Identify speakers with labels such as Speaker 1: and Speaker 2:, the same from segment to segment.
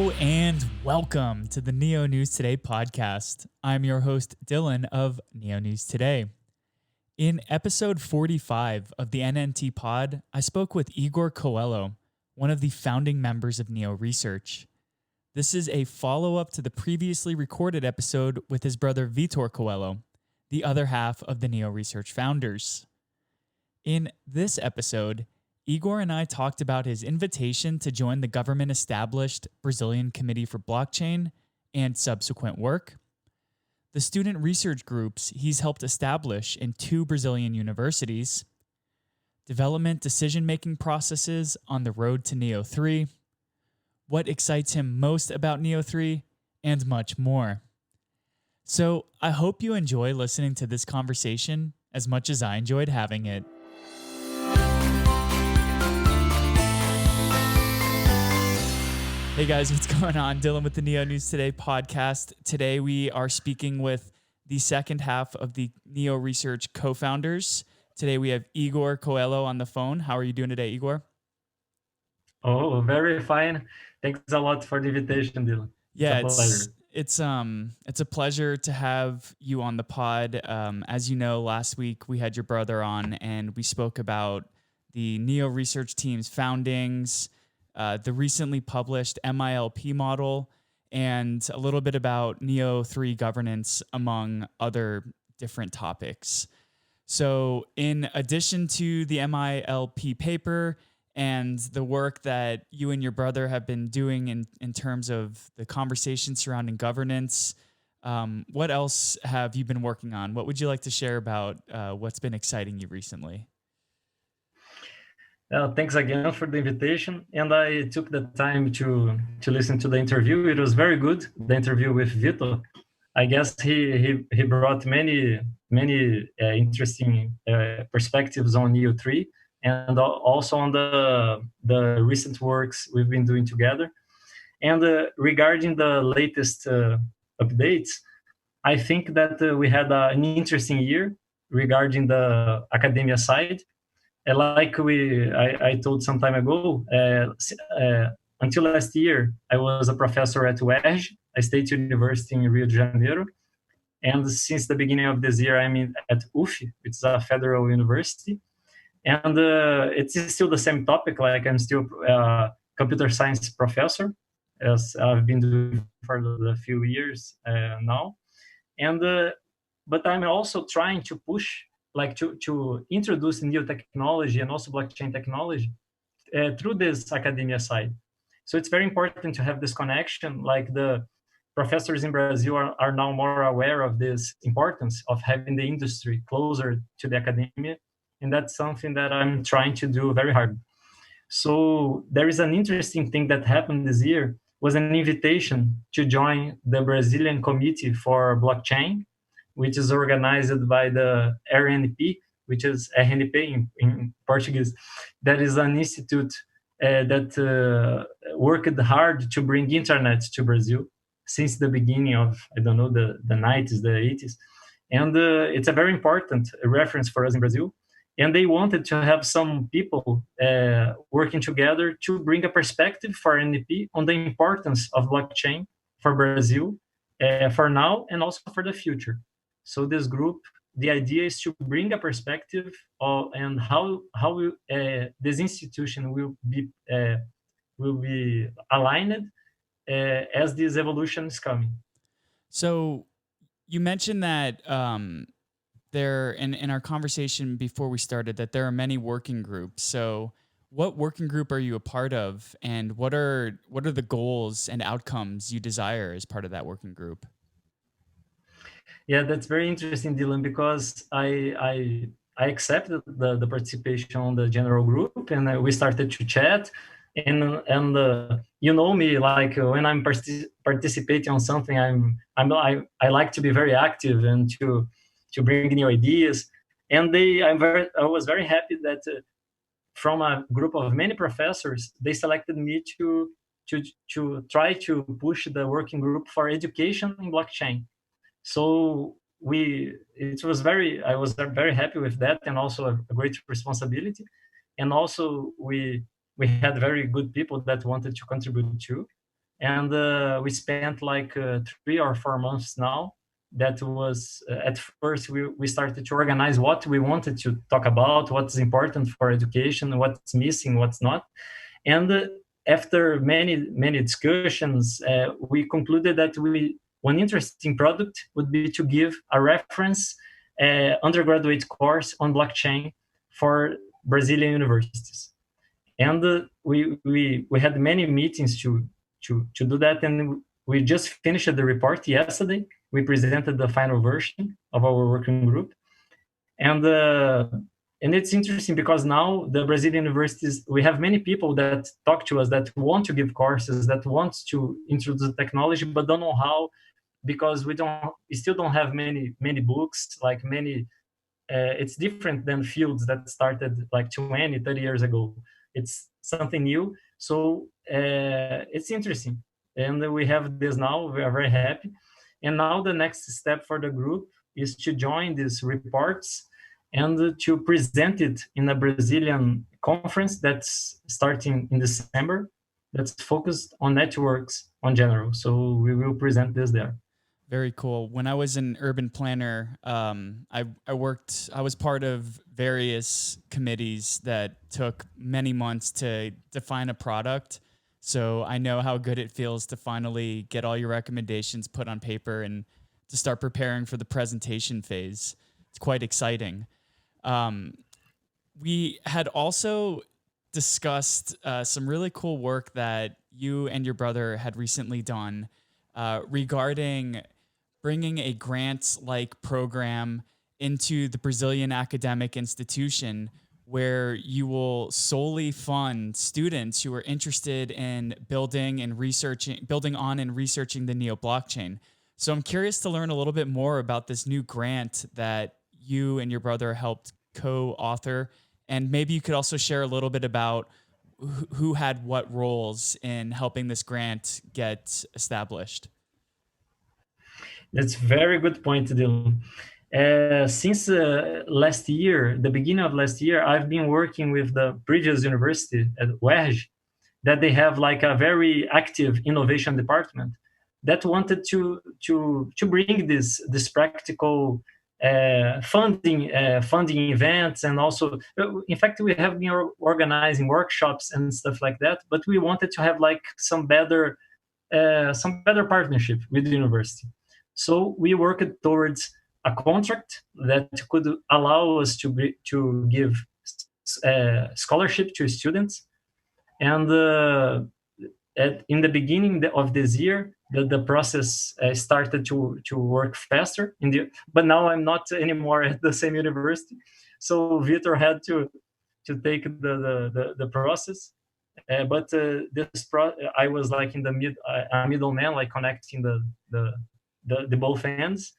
Speaker 1: Hello and welcome to the Neo News Today podcast. I'm your host, Dylan of Neo News Today. In episode 45 of the NNT pod, I spoke with Igor Coelho, one of the founding members of NeoResearch. This is a follow-up to the previously recorded episode with his brother Vitor Coelho, the other half of the NeoResearch founders. In this episode, Igor and I talked about his invitation to join the government-established Brazilian Committee for Blockchain and subsequent work, the student research groups he's helped establish in 2 Brazilian universities, development decision-making processes on the road to Neo 3, what excites him most about Neo 3, and much more. So I hope you enjoy listening to this conversation as much as I enjoyed having it. Hey guys, what's going on? Dylan with the Neo News Today podcast. Today we are speaking with the second half of the NeoResearch co-founders. Today we have Igor Coelho on the phone. How are you doing today, Igor?
Speaker 2: Oh, very fine. Thanks a lot for the invitation, Dylan.
Speaker 1: Yeah,
Speaker 2: It's a pleasure.
Speaker 1: it's a pleasure to have you on the pod. As you know, last week we had your brother on and we spoke about the NeoResearch team's foundings, the recently published MILP model, and a little bit about Neo 3 governance, among other different topics. So in addition to the MILP paper and the work that you and your brother have been doing in terms of the conversation surrounding governance, what else have you been working on? What would you like to share about what's been exciting you recently?
Speaker 2: Thanks again for the invitation. And I took the time to listen to the interview. It was very good, the interview with Vitor. I guess he brought many interesting perspectives on Neo 3 and also on the recent works we've been doing together. And regarding the latest updates, I think that we had an interesting year regarding the academia side. Like I told some time ago, until last year, I was a professor at UERJ, a state university in Rio de Janeiro. And since the beginning of this year, I'm at UF, which is a federal university. And it's still the same topic, like I'm still a computer science professor, as I've been doing for a few years now. And but I'm also trying to push, like to introduce new technology and also blockchain technology through this academia side. So it's very important to have this connection. Like the professors in Brazil are now more aware of this importance of having the industry closer to the academia. And that's something that I'm trying to do very hard. So there is an interesting thing that happened this year, was an invitation to join the Brazilian Committee for Blockchain, which is organized by the RNP, which is RNP in Portuguese. That is an institute that worked hard to bring internet to Brazil since the beginning of, I don't know, the 90s, the 80s. And it's a very important reference for us in Brazil. And they wanted to have some people working together to bring a perspective for RNP on the importance of blockchain for Brazil for now and also for the future. So this group, the idea is to bring a perspective and how this institution will be aligned as this evolution is coming.
Speaker 1: So you mentioned that there in our conversation before we started that there are many working groups. So what working group are you a part of, and what are the goals and outcomes you desire as part of that working group?
Speaker 2: Yeah, that's very interesting, Dylan, because I accepted the participation on the general group, and we started to chat. And you know me, like when I'm participating on something, I like to be very active and to bring new ideas. And I was very happy that from a group of many professors, they selected me to try to push the working group for education in blockchain. So I was very happy with that, and also a great responsibility. And also we had very good people that wanted to contribute too. And we spent like 3 or 4 months now. That was at first we started to organize what we wanted to talk about, what's important for education, what's missing, what's not. And after many discussions, we concluded that one interesting product would be to give a reference undergraduate course on blockchain for Brazilian universities. And we had many meetings to do that, and we just finished the report yesterday. We presented the final version of our working group, and it's interesting because now the Brazilian universities, we have many people that talk to us that want to give courses, that want to introduce the technology, but don't know how, because we still don't have many books, like many. It's different than fields that started like 20, 30 years ago. It's something new, so it's interesting, and we have this now. We are very happy, and now the next step for the group is to join these reports and to present it in a Brazilian conference that's starting in December, that's focused on networks on general. So we will present this there.
Speaker 1: Very cool. When I was an urban planner, I was part of various committees that took many months to define a product. So I know how good it feels to finally get all your recommendations put on paper and to start preparing for the presentation phase. It's quite exciting. Um, we had also discussed some really cool work that you and your brother had recently done regarding bringing a grants like program into the Brazilian academic institution where you will solely fund students who are interested in building on and researching the neo blockchain. So I'm curious to learn a little bit more about this new grant that you and your brother helped co-author, and maybe you could also share a little bit about who had what roles in helping this grant get established.
Speaker 2: That's very good point, Dylan. Since last year, the beginning of last year, I've been working with the previous university at UERJ, that they have like a very active innovation department that wanted to bring this practical funding events, and also, in fact, we have been organizing workshops and stuff like that. But we wanted to have like some better partnership with the university. So we worked towards a contract that could allow us to give scholarship to students. And in the beginning of this year, the process started to work faster. But now I'm not anymore at the same university, so Vitor had to take the process. But I was like in the a middleman, like connecting the both ends,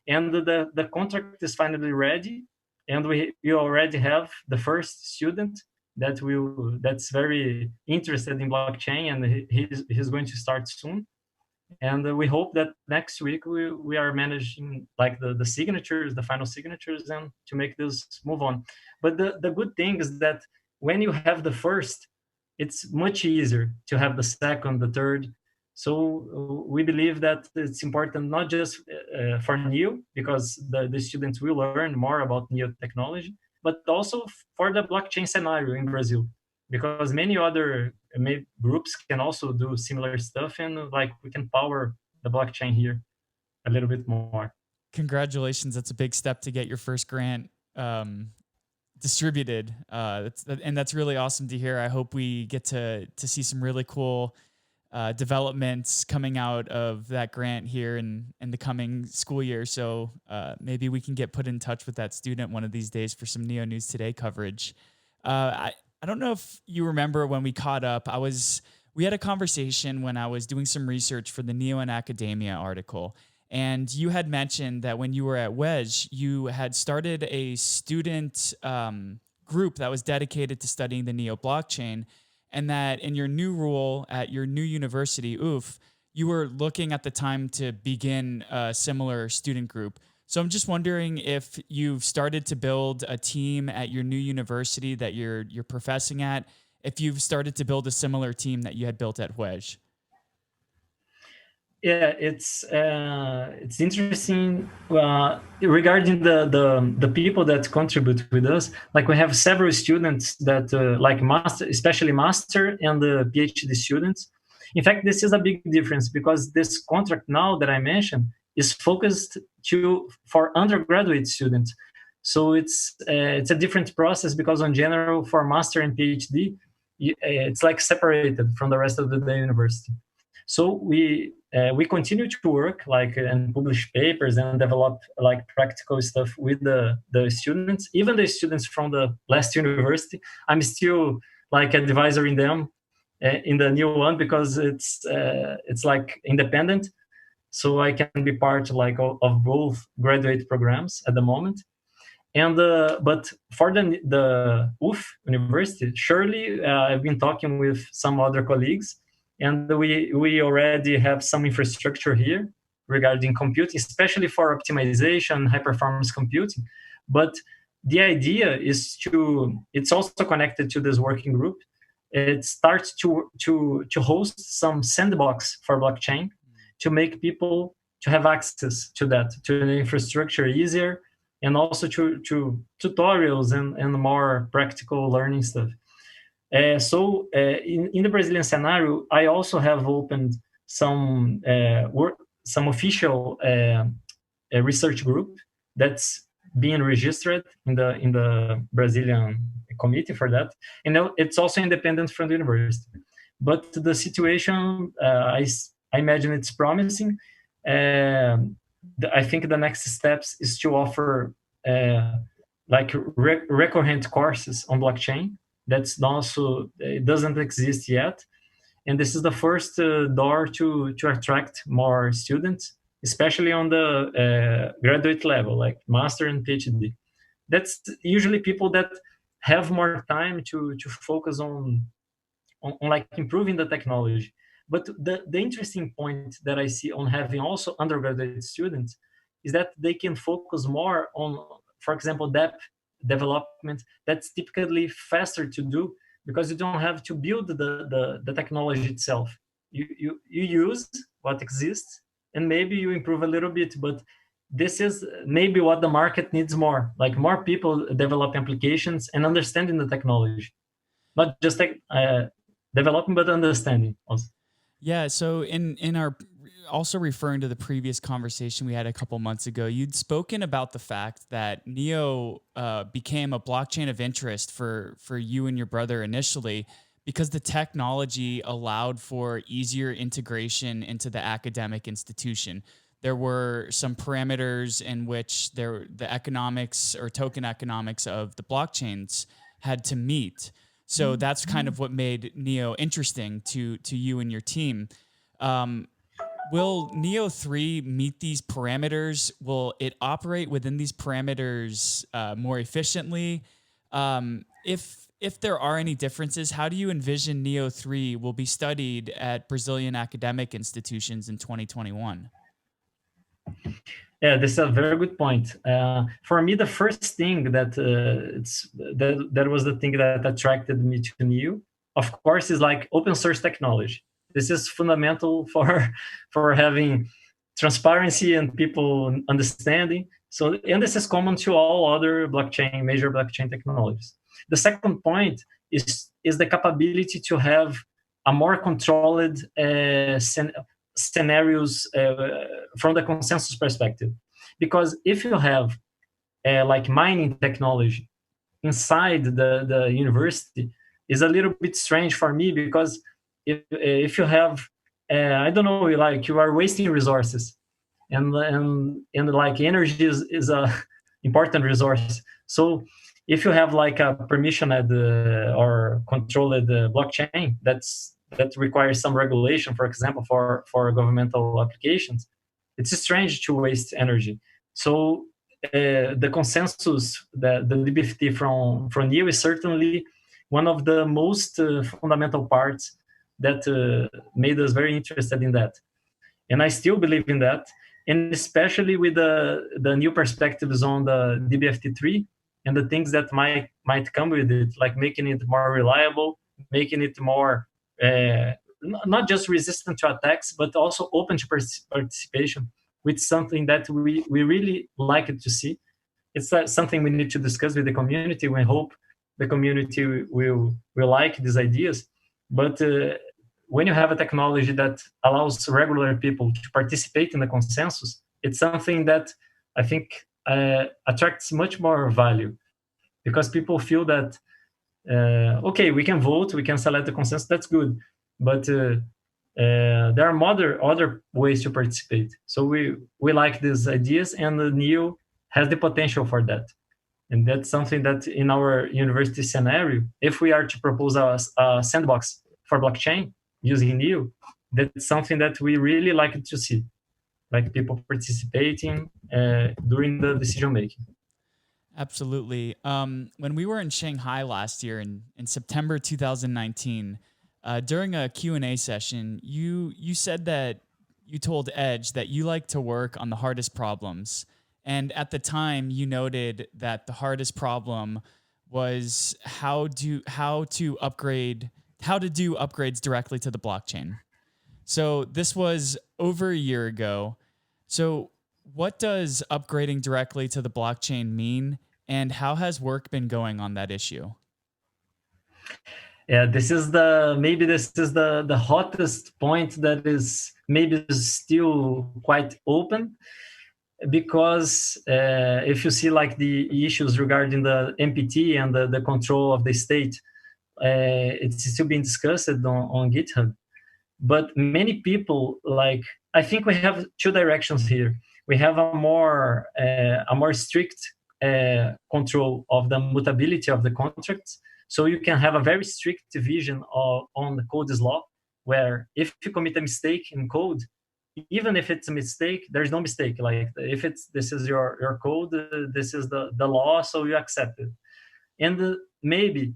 Speaker 2: and the contract is finally ready, and we already have the first student that's very interested in blockchain, and he's going to start soon. And we hope that next week we are managing like the signatures, the final signatures, and to make this move on. But the good thing is that when you have the first, it's much easier to have the second, the third. So we believe that it's important not just for Neo, because the students will learn more about Neo technology, but also for the blockchain scenario in Brazil, because many other groups can also do similar stuff, and like we can power the blockchain here a little bit more.
Speaker 1: Congratulations. That's a big step to get your first grant distributed. And that's really awesome to hear. I hope we get to see some really cool developments coming out of that grant here in the coming school year. So maybe we can get put in touch with that student one of these days for some Neo News Today coverage. I don't know if you remember when we caught up. We had a conversation when I was doing some research for the Neo in Academia article. And you had mentioned that when you were at Wedge, you had started a student group that was dedicated to studying the Neo blockchain, and that in your new role at your new university, OOF, you were looking at the time to begin a similar student group. So I'm just wondering if you've started to build a team at your new university that you're professing at, if you've started to build a similar team that you had built at Wedge.
Speaker 2: Yeah, it's interesting regarding the people that contribute with us. Like we have several students that like master, especially master and the PhD students. In fact, this is a big difference because this contract now that I mentioned is focused to for undergraduate students. So it's a different process because in general for master and PhD, it's like separated from the rest of the university. So we continue to work like and publish papers and develop like practical stuff with the students, even the students from the last university. I'm still like advising them in the new one because it's like independent, so I can be part like of both graduate programs at the moment. And but for the UF University, surely I've been talking with some other colleagues, and we already have some infrastructure here regarding computing, especially for optimization, high performance computing. But the idea is to it's also connected to this working group. It starts to host some sandbox for blockchain to make people to have access to that to the infrastructure easier, and also to tutorials and more practical learning stuff. In the Brazilian scenario, I also have opened some official research group that's being registered in the Brazilian committee for that, and it's also independent from the university. But the situation, I imagine it's promising. I think the next steps is to offer like recurrent courses on blockchain. That's also it doesn't exist yet, and this is the first door to attract more students, especially on the graduate level, like master and PhD. That's usually people that have more time to focus on like improving the technology. But the interesting point that I see on having also undergraduate students is that they can focus more on, for example, depth development. That's typically faster to do because you don't have to build the technology itself. You use what exists and maybe you improve a little bit, but this is maybe what the market needs more, like more people develop applications and understanding the technology, not just like developing but understanding also.
Speaker 1: Yeah. So in our also referring to the previous conversation we had a couple months ago, you'd spoken about the fact that Neo became a blockchain of interest for you and your brother initially because the technology allowed for easier integration into the academic institution. There were some parameters in which the economics or token economics of the blockchains had to meet. So that's kind of what made Neo interesting to you and your team. Um, will Neo 3 meet these parameters? Will it operate within these parameters more efficiently? If there are any differences, how do you envision Neo 3 will be studied at Brazilian academic institutions in 2021?
Speaker 2: Yeah, this is a very good point. For me, the first thing that was the thing that attracted me to Neo, of course, is like open source technology. This is fundamental for for having transparency and people understanding. So, and this is common to all other blockchain major blockchain technologies. The second point is the capability to have a more controlled scenarios from the consensus perspective, because if you have like mining technology inside the university is a little bit strange for me, because if you have I don't know, like you are wasting resources, and like energy is a important resource. So if you have like a permissioned or controlled blockchain that requires some regulation, for example, for governmental applications, it's strange to waste energy. So the consensus, the DBFT from Neo is certainly one of the most fundamental parts that made us very interested in that. And I still believe in that, and especially with the new perspectives on the DBFT3 and the things that might come with it, like making it more reliable, making it more not just resistant to attacks, but also open to participation, which is something that we really like to see. It's something we need to discuss with the community. We hope the community will like these ideas. But when you have a technology that allows regular people to participate in the consensus, it's something that I think attracts much more value, because people feel that, okay, we can vote, we can select the consensus, that's good. But there are other ways to participate. So we like these ideas, and the NEO has the potential for that. And that's something that in our university scenario, if we are to propose a sandbox for blockchain using NEO, that's something that we really like to see, like people participating during the decision making.
Speaker 1: Absolutely. When we were in Shanghai last year in September 2019, during a Q&A session, you said that you told Edge that you like to work on the hardest problems. And at the time, you noted that the hardest problem was how to do upgrades directly to the blockchain. So this was over a year ago. So what does upgrading directly to the blockchain mean, and how has work been going on that issue?
Speaker 2: Yeah, this is the hottest point that is maybe still quite open, because if you see like the issues regarding the MPT and the control of the state, it's still being discussed on GitHub. But many people, like, I think we have two directions here. We have a more strict control of the mutability of the contracts. So you can have a very strict vision on the code's law, where if you commit a mistake in code, even if it's a mistake, there's no mistake. Like, if this is your code, this is the law, so you accept it. And maybe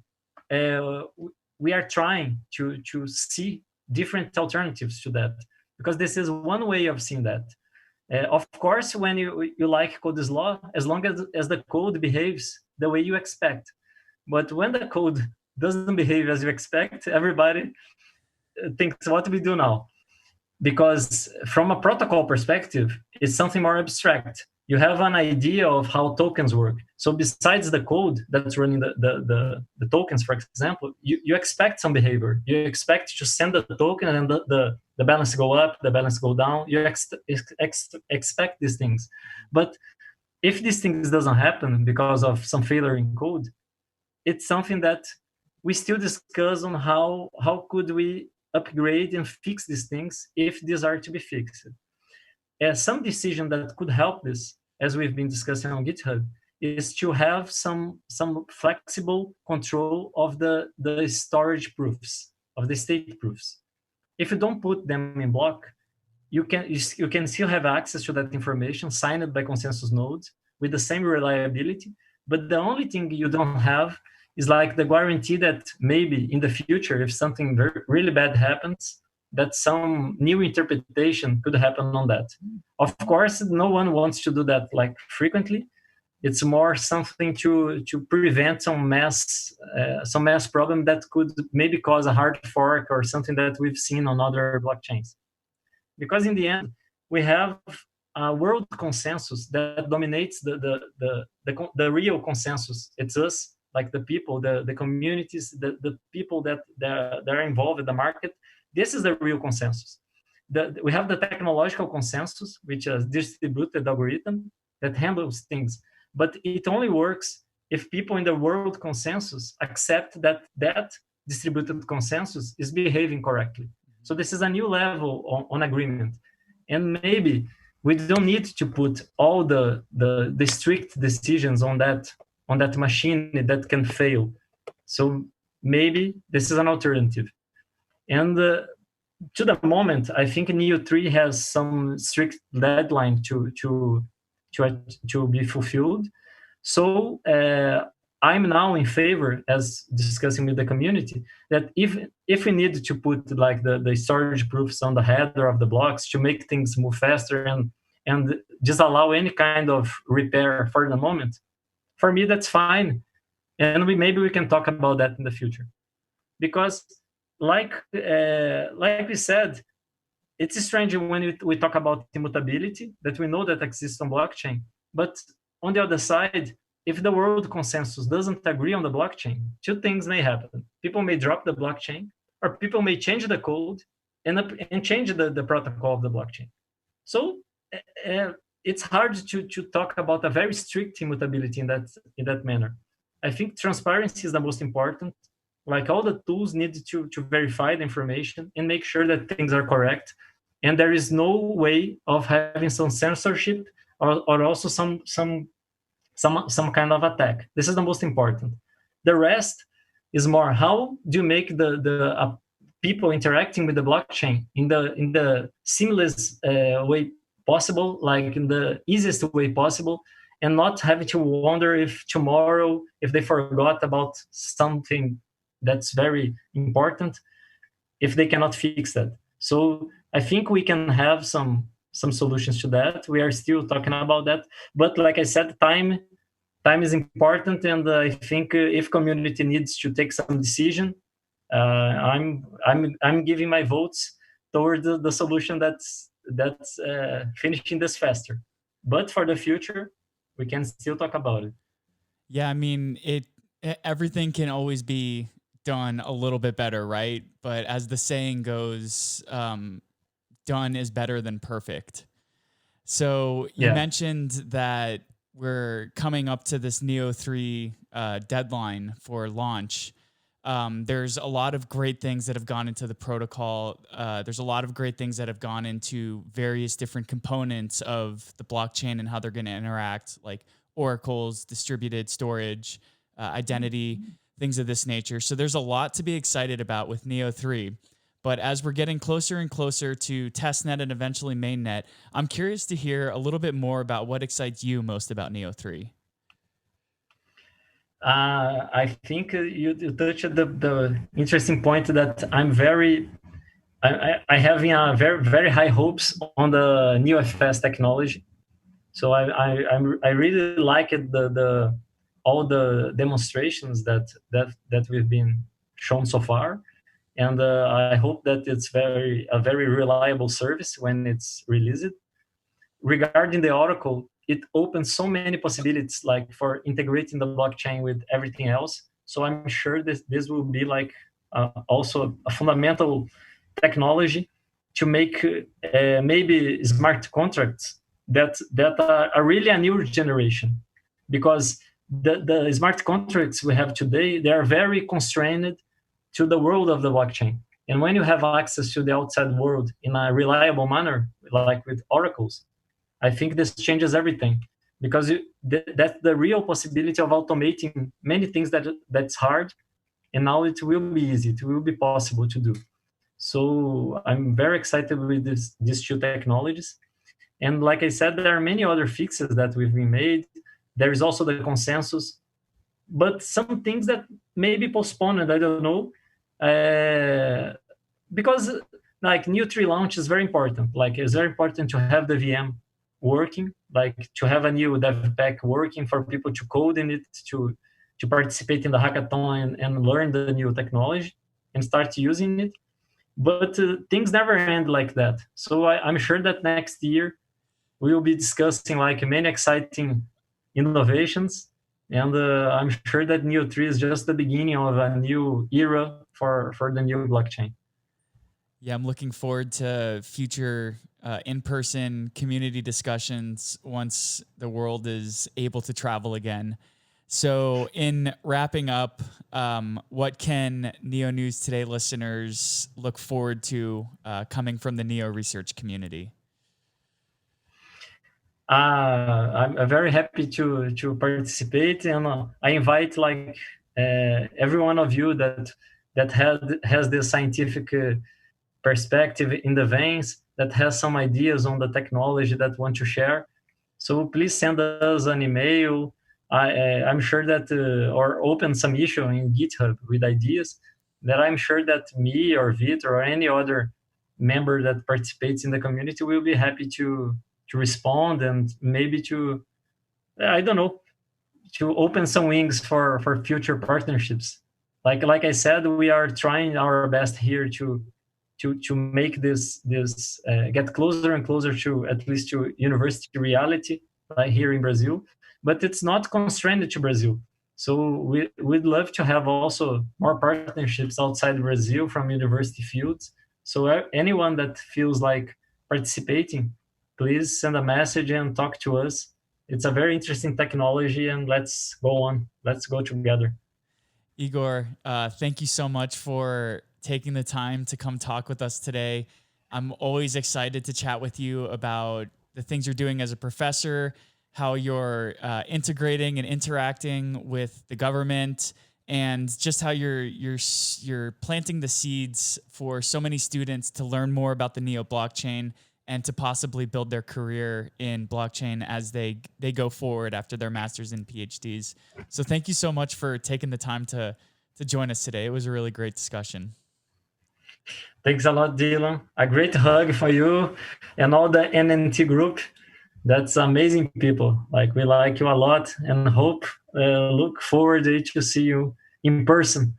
Speaker 2: we are trying to see different alternatives to that, because this is one way of seeing that. Of course, when you like code's law, as long as the code behaves the way you expect. But when the code doesn't behave as you expect, everybody thinks, what do we do now? Because from a protocol perspective, it's something more abstract. You have an idea of how tokens work. So besides the code that's running the tokens, for example, you expect some behavior. You expect to send the token and the balance go up, the balance go down. You expect these things. But if these things doesn't happen because of some failure in code, it's something that we still discuss on how could we upgrade and fix these things if these are to be fixed. Some decision that could help this, as we've been discussing on GitHub, is to have some flexible control of the storage proofs, of the state proofs. If you don't put them in block, you can still have access to that information signed by consensus nodes with the same reliability. But the only thing you don't have is like the guarantee that maybe in the future, if something really bad happens, that some new interpretation could happen on that. Of course, no one wants to do that like frequently. It's more something to prevent some mass problem that could maybe cause a hard fork or something that we've seen on other blockchains. Because in the end, we have a world consensus that dominates the real consensus. It's us, like the people, the communities, the people that are involved in the market. This is the real consensus. We have the technological consensus, which is distributed algorithm that handles things. But it only works if people in the world consensus accept that distributed consensus is behaving correctly. So this is a new level on agreement. And maybe we don't need to put all the strict decisions on that machine that can fail. So maybe this is an alternative. And to the moment, I think Neo 3 has some strict deadline to be fulfilled. So I'm now in favor, as discussing with the community, that if we need to put like the storage proofs on the header of the blocks to make things move faster and just allow any kind of repair for the moment, for me that's fine. And maybe we can talk about that in the future. Because like we said, it's strange when we talk about immutability that we know that exists on blockchain. But on the other side, if the world consensus doesn't agree on the blockchain, two things may happen. People may drop the blockchain, or people may change the code and change the protocol of the blockchain. So uh, it's hard to talk about a very strict immutability in that manner. I think transparency is the most important. Like all the tools need to verify the information and make sure that things are correct. And there is no way of having some censorship or also some kind of attack. This is the most important. The rest is more how do you make the people interacting with the blockchain in the seamless way possible, like in the easiest way possible, and not having to wonder if tomorrow, if they forgot about something that's very important, if they cannot fix that. So I think we can have some solutions to that. We are still talking about that, but like I said, time is important, and I think if community needs to take some decision, I'm giving my votes toward the solution that's finishing this faster. But for the future, we can still talk about it.
Speaker 1: Yeah, I mean, everything can always be done a little bit better, right? But as the saying goes, done is better than perfect. So you
Speaker 2: Yeah.
Speaker 1: mentioned that we're coming up to this Neo 3 deadline for launch. There's a lot of great things that have gone into the protocol. There's a lot of great things that have gone into various different components of the blockchain and how they're going to interact, like oracles, distributed storage, identity, things of this nature. So there's a lot to be excited about with Neo 3. But as we're getting closer and closer to testnet and eventually mainnet, I'm curious to hear a little bit more about what excites you most about Neo 3.
Speaker 2: I think you touched the interesting point that I having a very high hopes on the new FS technology. So I really like it, the all the demonstrations that we've been shown so far, and I hope that it's a very reliable service when it's released. Regarding the Oracle, it opens so many possibilities, like for integrating the blockchain with everything else. So I'm sure this will be like also a fundamental technology to make maybe smart contracts that are really a new generation, because the smart contracts we have today, they are very constrained to the world of the blockchain. And when you have access to the outside world in a reliable manner, like with oracles, I think this changes everything, because that's the real possibility of automating many things that's hard, and now it will be easy. It will be possible to do. So I'm very excited with these two technologies. And like I said, there are many other fixes that we've been made. There is also the consensus, but some things that may be postponed. I don't know, because like new tree launch is very important. Like it's very important to have the VM working, like to have a new dev pack working for people to code in it, to participate in the hackathon and learn the new technology and start using it. But things never end like that. So I'm sure that next year we will be discussing like many exciting innovations, and I'm sure that Neo 3 is just the beginning of a new era for the new blockchain.
Speaker 1: Yeah, I'm looking forward to future in-person community discussions once the world is able to travel again. So, in wrapping up, what can Neo News Today listeners look forward to coming from the NeoResearch community?
Speaker 2: I'm very happy to participate, and I invite like every one of you that has the scientific perspective in the veins, that has some ideas on the technology that want to share. So please send us an email. I'm sure that or open some issue in GitHub with ideas that I'm sure that me or Vitor or any other member that participates in the community will be happy to respond, and maybe to, I don't know, to open some wings for future partnerships. like I said, we are trying our best here to make this get closer and closer to at least to university reality here in Brazil. But it's not constrained to Brazil. So we'd love to have also more partnerships outside Brazil from university fields. So anyone that feels like participating, please send a message and talk to us. It's a very interesting technology, and let's go on. Let's go together.
Speaker 1: Igor, thank you so much for taking the time to come talk with us today. I'm always excited to chat with you about the things you're doing as a professor, how you're integrating and interacting with the government, and just how you're planting the seeds for so many students to learn more about the Neo blockchain and to possibly build their career in blockchain as they go forward after their masters and PhDs. So thank you so much for taking the time to join us today. It was a really great discussion.
Speaker 2: Thanks a lot, Dylan. A great hug for you and all the NNT group. That's amazing people. Like, we like you a lot and look forward to see you in person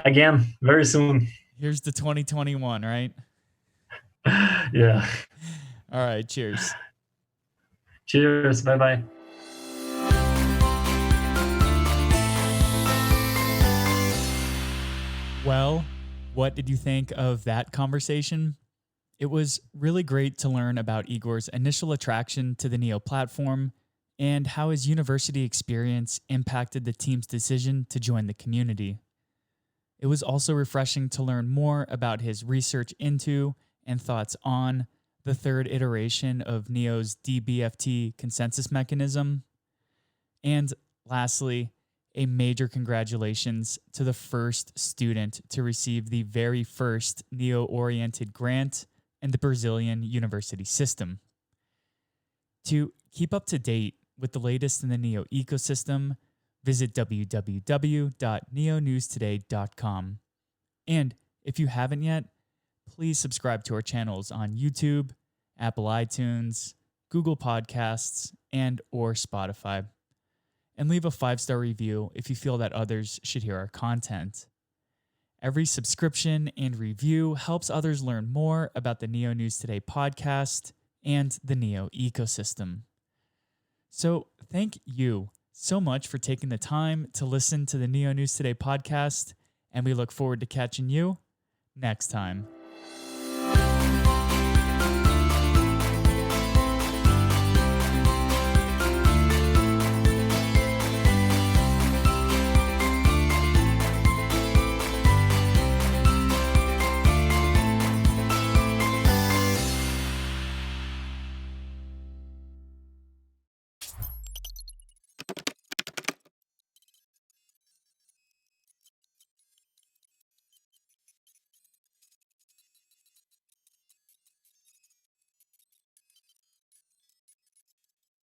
Speaker 2: again very soon.
Speaker 1: Here's the 2021, right?
Speaker 2: Yeah.
Speaker 1: All right. Cheers.
Speaker 2: Cheers. Bye-bye.
Speaker 1: Well, what did you think of that conversation? It was really great to learn about Igor's initial attraction to the Neo platform and how his university experience impacted the team's decision to join the community. It was also refreshing to learn more about his research into and thoughts on the third iteration of Neo's DBFT consensus mechanism. And lastly, a major congratulations to the first student to receive the very first Neo-oriented grant in the Brazilian university system. To keep up to date with the latest in the Neo ecosystem, visit www.neonewstoday.com. And if you haven't yet, please subscribe to our channels on YouTube, Apple iTunes, Google Podcasts, and or Spotify. And leave a 5-star review if you feel that others should hear our content. Every subscription and review helps others learn more about the Neo News Today podcast and the Neo ecosystem. So thank you so much for taking the time to listen to the Neo News Today podcast, and we look forward to catching you next time.